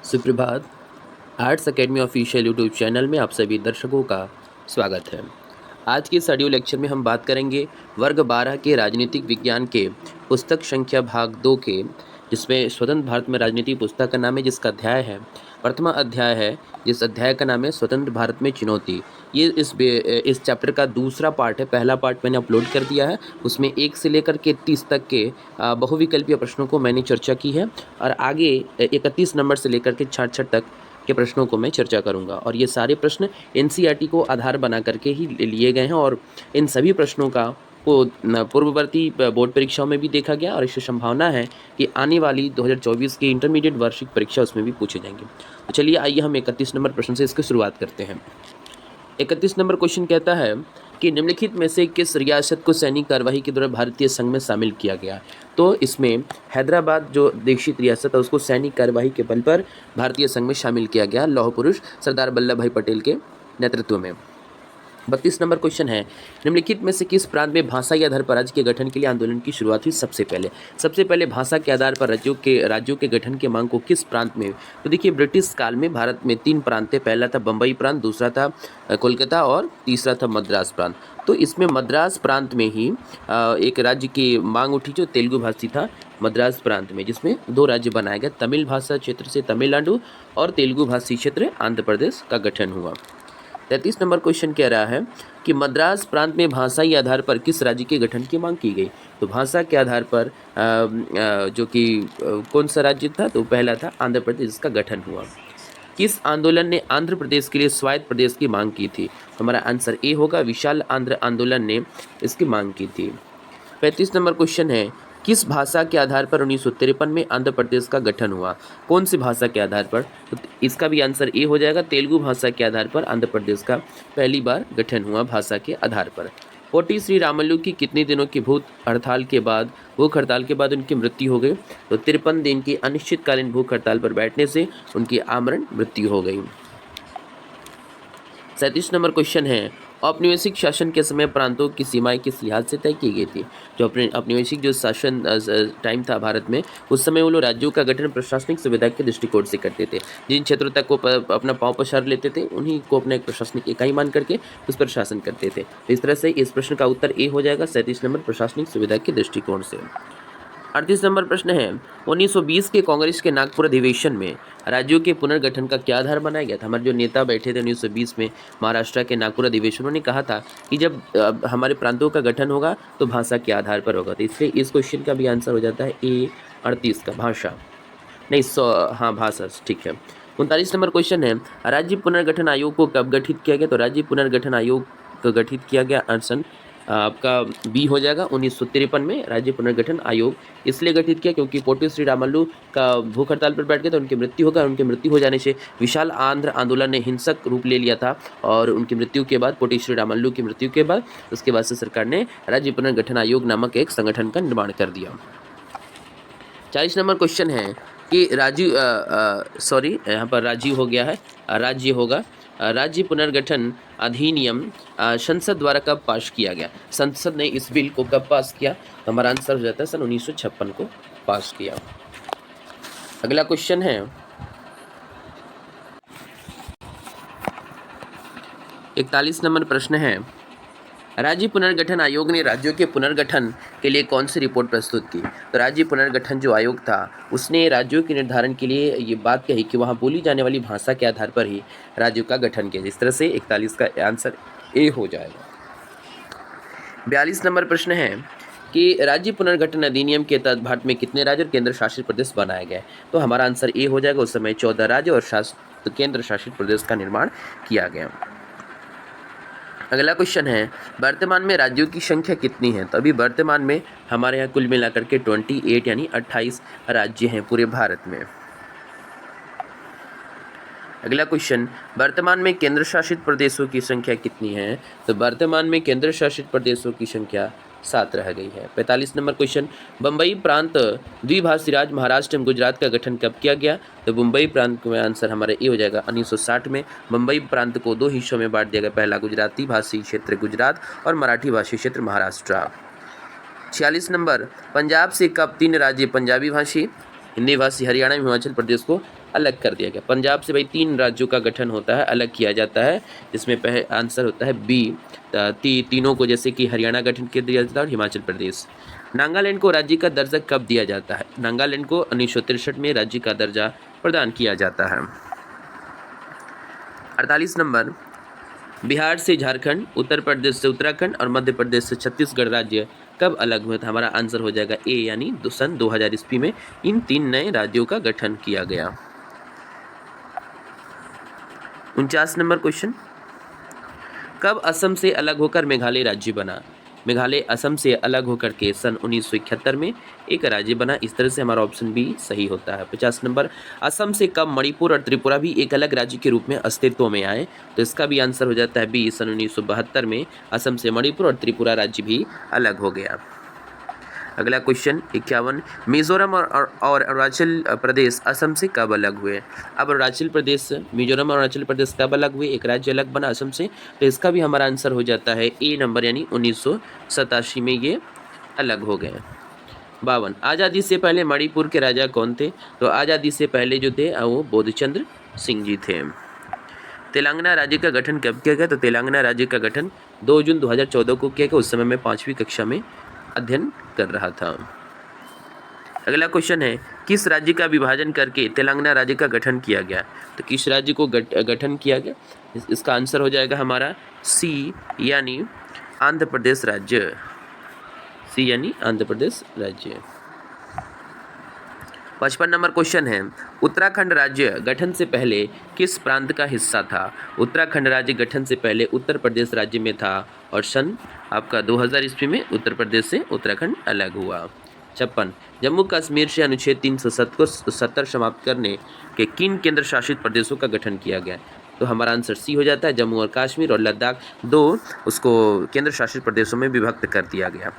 सुप्रभात। Arts academy official YouTube channel में आप सभी दर्शकों का स्वागत है। आज के इस ऑडियो लेक्चर में हम बात करेंगे वर्ग 12 के राजनीतिक विज्ञान के पुस्तक संख्या भाग 2 के, जिसमें स्वतंत्र भारत में राजनीति पुस्तक का नाम है, जिसका अध्याय है प्रथमा अध्याय है, जिस अध्याय का नाम है स्वतंत्र भारत में चुनौती। ये इस चैप्टर का दूसरा पार्ट है। पहला पार्ट मैंने अपलोड कर दिया है, उसमें 1 से लेकर के 30 तक के बहुविकल्पीय प्रश्नों को मैंने चर्चा की है, और आगे 31 नंबर से लेकर के 66 तक के प्रश्नों को मैं चर्चा करूंगा। और ये सारे प्रश्न एनसीईआरटी को आधार बना करके ही लिए गए हैं, और इन सभी प्रश्नों का पूर्ववर्ती बोर्ड परीक्षाओं में भी देखा गया, और इससे संभावना है कि आने वाली 2024 की इंटरमीडिएट वार्षिक परीक्षा उसमें भी पूछे जाएंगे। तो चलिए आइए हम 31 नंबर प्रश्न से इसकी शुरुआत करते हैं। 31 नंबर क्वेश्चन कहता है कि निम्नलिखित में से किस रियासत को सैनिक कार्यवाही के दौरान भारतीय संघ में शामिल किया गया। तो इसमें हैदराबाद जो देशित रियासत है उसको सैनिक कार्यवाही के बल पर भारतीय संघ में शामिल किया गया, लौह पुरुष सरदार वल्लभ भाई पटेल के नेतृत्व में। 32 नंबर क्वेश्चन है, निम्नलिखित में से किस प्रांत में भाषा के आधार पर राज्य के गठन के लिए आंदोलन की शुरुआत हुई। सबसे पहले भाषा के आधार पर राज्यों के गठन के मांग को किस प्रांत में। तो देखिए, ब्रिटिश काल में भारत में 3 प्रांत थे। पहला था बम्बई प्रांत, दूसरा था कोलकाता, और तीसरा था मद्रास प्रांत। तो इसमें मद्रास प्रांत में ही एक राज्य की मांग उठी जो तेलुगु भाषी था मद्रास प्रांत में, जिसमें 2 राज्य बनाए गए, तमिल भाषा क्षेत्र से तमिलनाडु और तेलुगु भाषी क्षेत्र आंध्र प्रदेश का गठन हुआ। 33 नंबर क्वेश्चन कह रहा है कि मद्रास प्रांत में भाषाई आधार पर किस राज्य के गठन की मांग की गई। तो भाषा के आधार पर जो कि कौन सा राज्य था, तो पहला था आंध्र प्रदेश, जिसका गठन हुआ। किस आंदोलन ने आंध्र प्रदेश के लिए स्वायत्त प्रदेश की मांग की थी। हमारा आंसर ए होगा, विशाल आंध्र आंदोलन ने इसकी मांग की थी। 35 नंबर क्वेश्चन है, किस भाषा के आधार पर 1953 में आंध्र प्रदेश का गठन हुआ। कौन सी भाषा के आधार पर, तो इसका भी आंसर ए हो जाएगा, तेलुगु भाषा के आधार पर आंध्र प्रदेश का पहली बार गठन हुआ भाषा के आधार पर। पोटी श्री रामल्लू की कितने दिनों की भूख हड़ताल के बाद उनकी मृत्यु हो गई। तो 53 दिन की अनिश्चितकालीन भूख हड़ताल पर बैठने से उनकी आमरण मृत्यु हो गई। 37 नंबर क्वेश्चन है, औपनिवेशिक शासन के समय प्रांतों की सीमाएं किस लिहाज से तय की गई थी। जो औपनिवेशिक जो शासन टाइम था भारत में, उस समय वो लोग राज्यों का गठन प्रशासनिक सुविधा के दृष्टिकोण से करते थे। जिन क्षेत्रों तक वो अपना पांव पसार लेते थे, उन्हीं को अपना एक प्रशासनिक इकाई मान करके उस पर शासन करते थे। तो इस तरह से इस प्रश्न का उत्तर ए हो जाएगा, 37 नंबर प्रशासनिक सुविधा के दृष्टिकोण से। 38 नंबर प्रश्न है, 1920 के कांग्रेस के नागपुर अधिवेशन में राज्यों के पुनर्गठन का क्या आधार बनाया गया था। हमारे जो नेता बैठे थे 1920 में महाराष्ट्र के नागपुर अधिवेशन, उन्होंने कहा था कि जब हमारे प्रांतों का गठन होगा तो भाषा के आधार पर होगा। तो इसलिए इस क्वेश्चन का भी आंसर हो जाता है ए 38 का, भाषा नहीं हाँ भाषा, ठीक है। 39 नंबर क्वेश्चन है, राज्य पुनर्गठन आयोग को कब गठित किया गया। तो राज्य पुनर्गठन आयोग को गठित किया गया, आंसर आपका बी हो जाएगा, 1953 में राज्य पुनर्गठन आयोग इसलिए गठित किया क्योंकि पोटी श्री रामल्लू का भूख हड़ताल पर बैठ गए तो उनकी मृत्यु होगा। उनकी मृत्यु हो जाने से विशाल आंध्र आंदोलन ने हिंसक रूप ले लिया था, और उनकी मृत्यु के बाद, पोटी श्री रामल्लू की मृत्यु के बाद, उसके बाद से सरकार ने राज्य पुनर्गठन आयोग नामक एक संगठन का निर्माण कर दिया। 40 नंबर क्वेश्चन है कि यहाँ पर राजीव हो गया है, राज्य होगा। राज्य पुनर्गठन अधिनियम संसद द्वारा कब पास किया गया। संसद ने इस बिल को कब पास किया। तो हमारा आंसर हो जाता है सन 1956 को पास किया। अगला क्वेश्चन है, 41 नंबर प्रश्न है, राज्य पुनर्गठन आयोग ने राज्यों के पुनर्गठन के लिए कौन सी रिपोर्ट प्रस्तुत की। तो राज्य पुनर्गठन जो आयोग था उसने राज्यों के निर्धारण के लिए ये बात कही कि वहाँ बोली जाने वाली भाषा के आधार पर ही राज्यों का गठन किया। इस तरह से 41 का आंसर ए हो जाएगा। 42 नंबर प्रश्न है कि राज्य पुनर्गठन अधिनियम के तहत भारत में कितने राज्य और केंद्र शासित प्रदेश बनाए गए। तो हमारा आंसर ए हो जाएगा, उस समय 14 राज्य और केंद्र शासित प्रदेश का निर्माण किया गया। अगला क्वेश्चन है, वर्तमान में राज्यों की संख्या कितनी है। तो अभी वर्तमान में हमारे यहाँ कुल मिलाकर के 28 यानी 28 राज्य हैं पूरे भारत में। अगला क्वेश्चन, वर्तमान में केंद्र शासित प्रदेशों की संख्या कितनी है। तो वर्तमान में केंद्र शासित प्रदेशों की संख्या 7 रह गई है। 45 नंबर क्वेश्चन, बम्बई प्रांत द्विभाषी राज्य महाराष्ट्र एवं गुजरात का गठन कब किया गया। तो मुंबई प्रांत में आंसर हमारा ए हो जाएगा, 1960 में बम्बई प्रांत को 2 हिस्सों में बांट दिया गया, पहला गुजराती भाषी क्षेत्र गुजरात और मराठी भाषी क्षेत्र महाराष्ट्र। 46 नंबर, पंजाब से कब 3 राज्य पंजाबी भाषी हिंदी भाषी हरियाणा एवं हिमाचल प्रदेश को अलग कर दिया गया। पंजाब से भाई 3 राज्यों का गठन होता है, अलग किया जाता है, जिसमें पहले आंसर होता है बी। तीनों को जैसे कि हरियाणा गठन कर दिया जाता है और हिमाचल प्रदेश। नागालैंड को राज्य का दर्जा कब दिया जाता है? नागालैंड को 1963 में राज्य का दर्जा प्रदान किया जाता है। 48 नंबर, बिहार से झारखंड, उत्तर प्रदेश से उत्तराखंड और मध्य प्रदेश से छत्तीसगढ़ राज्य कब अलग हुए थे? हमारा आंसर हो जाएगा ए, यानी सन 2000 ईस्वी में इन 3 नए राज्यों का गठन किया गया। 49 नंबर क्वेश्चन, कब असम से अलग होकर मेघालय राज्य बना? मेघालय असम से अलग होकर के सन 1971 में एक राज्य बना। इस तरह से हमारा ऑप्शन बी सही होता है। 50 नंबर, असम से कब मणिपुर और त्रिपुरा भी एक अलग राज्य के रूप में अस्तित्व में आए? तो इसका भी आंसर हो जाता है बी, सन 1972 में असम से मणिपुर और त्रिपुरा राज्य भी अलग हो गया। अगला क्वेश्चन 51, मिजोरम और अरुणाचल प्रदेश असम से कब अलग हुए? अब अरुणाचल प्रदेश, मिजोरम और अरुणाचल प्रदेश कब अलग हुए? एक राज्य अलग बना असम से, तो इसका भी हमारा आंसर हो जाता है ए नंबर, यानी 1987 में ये अलग हो गए। 52, आज़ादी से पहले मणिपुर के राजा कौन थे? तो आज़ादी से पहले जो थे वो बोधचंद्र सिंह जी थे। तेलंगाना राज्य का गठन कब किया गया? तो तेलंगाना राज्य का गठन 2 जून 2014 को किया गया। उस समय मैं 5वीं कक्षा में अध्ययन कर रहा था। अगला क्वेश्चन है, किस राज्य का विभाजन करके तेलंगाना राज्य का गठन किया गया? तो किस राज्य को गठन किया गया? इसका आंसर हो जाएगा हमारा सी, यानी आंध्र प्रदेश राज्य। सी यानी आंध्र प्रदेश राज्य। 55 नंबर क्वेश्चन है, उत्तराखंड राज्य गठन से पहले किस प्रांत का हिस्सा था? उत्तराखंड राज्य गठन से पहले उत्तर प्रदेश राज्य में था और सन आपका 2000 ईस्वी में उत्तर प्रदेश से उत्तराखंड अलग हुआ। 56, जम्मू कश्मीर से अनुच्छेद 370 समाप्त करने के किन केंद्र शासित प्रदेशों का गठन किया गया? तो हमारा आंसर सी हो जाता है, जम्मू और कश्मीर और लद्दाख, दो उसको केंद्र शासित प्रदेशों में विभक्त कर दिया गया।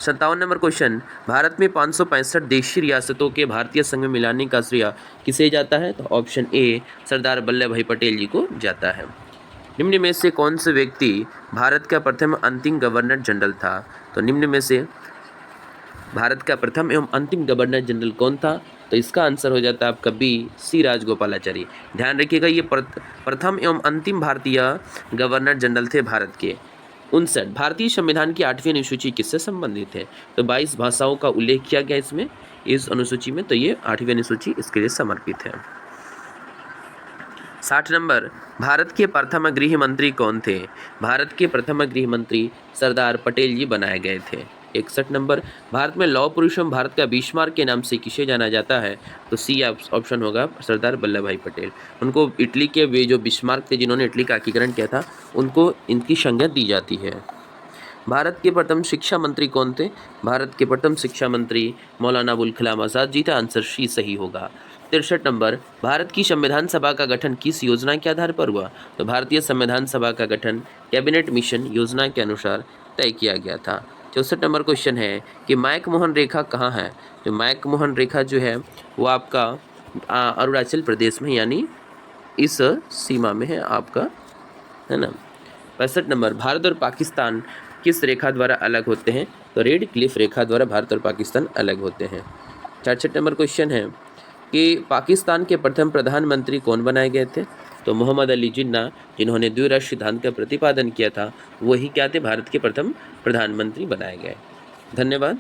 57 नंबर क्वेश्चन, भारत में 565 देशी रियासतों के भारतीय संघ में मिलाने का श्रेय किसे जाता है? तो ऑप्शन ए, सरदार वल्लभ भाई पटेल जी को जाता है। निम्न में से कौन से व्यक्ति भारत का प्रथम अंतिम गवर्नर जनरल था? तो निम्न में से भारत का प्रथम एवं अंतिम गवर्नर जनरल कौन था? तो इसका आंसर हो जाता है आपका बी, सी राजगोपालाचारी। ध्यान रखिएगा, ये प्रथम एवं अंतिम भारतीय गवर्नर जनरल थे भारत के। 59, भारतीय संविधान की 8वीं अनुसूची किससे संबंधित है? तो 22 भाषाओं का उल्लेख किया गया इसमें, इस अनुसूची में, तो ये 8वीं अनुसूची इसके लिए समर्पित है। 60 नंबर, भारत के प्रथम गृह मंत्री कौन थे? भारत के प्रथम गृह मंत्री सरदार पटेल जी बनाए गए थे। 61 नंबर, भारत में लौह पुरुष एवं भारत का बिस्मार्क के नाम से किसे जाना जाता है? तो सी ऑप्शन होगा, सरदार वल्लभ भाई पटेल। उनको इटली के वे जो बिस्मार्क थे जिन्होंने इटली का एकीकरण किया था, उनको इनकी संज्ञा दी जाती है। भारत के प्रथम शिक्षा मंत्री कौन थे? भारत के प्रथम शिक्षा मंत्री मौलाना अबुल कलाम आज़ाद जी था। आंसर सी सही होगा। 63 नंबर, भारत की संविधान सभा का गठन किस योजना के आधार पर हुआ? तो भारतीय संविधान सभा का गठन कैबिनेट मिशन योजना के अनुसार तय किया गया था। 64 नंबर क्वेश्चन है कि मैक मोहन रेखा कहाँ है? जो मैक मोहन रेखा जो है वो आपका अरुणाचल प्रदेश में, यानी इस सीमा में है आपका, है ना। 65 नंबर, भारत और पाकिस्तान किस रेखा द्वारा अलग होते हैं? तो रेड क्लिफ रेखा द्वारा भारत और पाकिस्तान अलग होते हैं। 66 नंबर क्वेश्चन है कि पाकिस्तान के प्रथम प्रधानमंत्री कौन बनाए गए थे? तो मोहम्मद अली जिन्ना, जिन्होंने द्विराष्ट्र सिद्धांत का प्रतिपादन किया था, वही क्या थे? भारत के प्रथम प्रधानमंत्री बनाए गए। धन्यवाद।